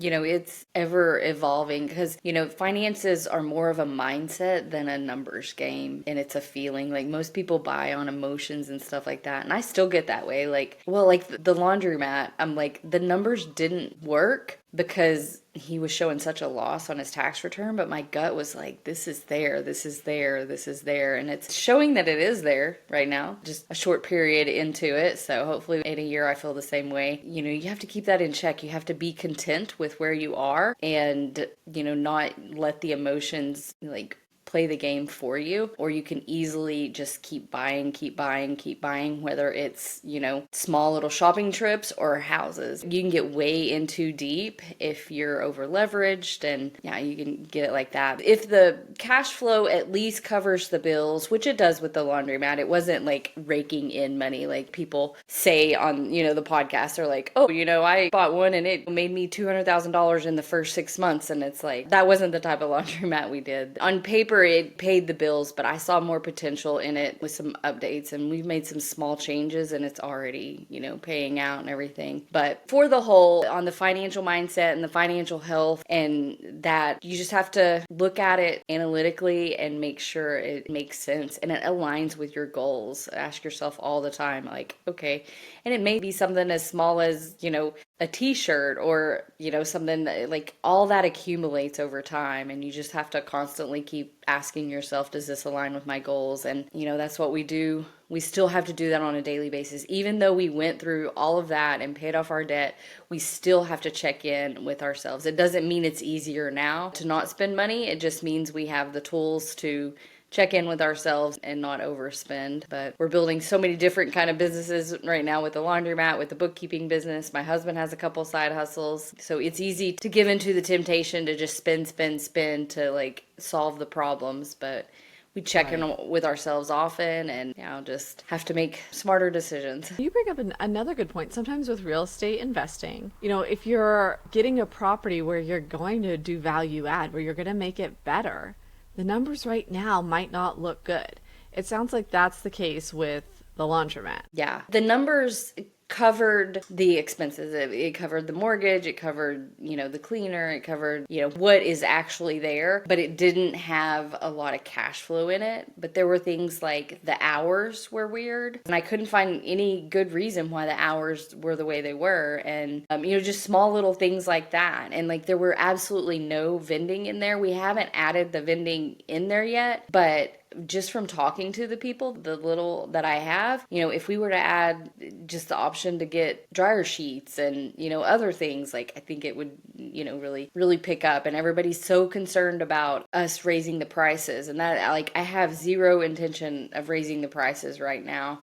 It's ever evolving because, finances are more of a mindset than a numbers game. And it's a feeling. Like most people buy on emotions and stuff like that. And I still get that way. Like, well, like the laundromat, I'm like, the numbers didn't work because he was showing such a loss on his tax return, but my gut was like, this is there, this is there, this is there. And it's showing that it is there right now, just a short period into it. So hopefully in a year I feel the same way. You have to keep that in check. You have to be content with where you are and, not let the emotions like play the game for you, or you can easily just keep buying, keep buying, keep buying, whether it's, small little shopping trips or houses. You can get way in too deep if you're over leveraged, and yeah, you can get it like that. If the cash flow at least covers the bills, which it does with the laundromat, it wasn't like raking in money like people say on, the podcast. They're like, oh, I bought one and it made me $200,000 in the first 6 months. And it's like, that wasn't the type of laundromat we did. On paper, it paid the bills, but I saw more potential in it with some updates, and we've made some small changes and it's already, paying out and everything. But for the whole, on the financial mindset and the financial health, and that you just have to look at it analytically and make sure it makes sense and it aligns with your goals. Ask yourself all the time, like, okay, and it may be something as small as, a t-shirt or, something that, like, all that accumulates over time, and you just have to constantly keep asking yourself, does this align with my goals? And, that's what we do. We still have to do that on a daily basis. Even though we went through all of that and paid off our debt, we still have to check in with ourselves. It doesn't mean it's easier now to not spend money. It just means we have the tools to check in with ourselves and not overspend. But we're building so many different kind of businesses right now, with the laundromat, with the bookkeeping business. My husband has a couple side hustles. So it's easy to give into the temptation to just spend to like solve the problems. But we check in with ourselves often, and just have to make smarter decisions. You bring up another good point. Sometimes with real estate investing, if you're getting a property where you're going to do value add, where you're going to make it better, the numbers right now might not look good. It sounds like that's the case with the laundromat. Yeah. The numbers covered the expenses. It covered the mortgage, it covered, the cleaner, it covered, what is actually there, but it didn't have a lot of cash flow in it. But there were things like the hours were weird, and I couldn't find any good reason why the hours were the way they were. And, just small little things like that. And like, there were absolutely no vending in there. We haven't added the vending in there yet, but just from talking to the people, the little that I have, if we were to add just the option to get dryer sheets and, other things, like, I think it would, really, really pick up. And everybody's so concerned about us raising the prices, and that, like, I have zero intention of raising the prices right now.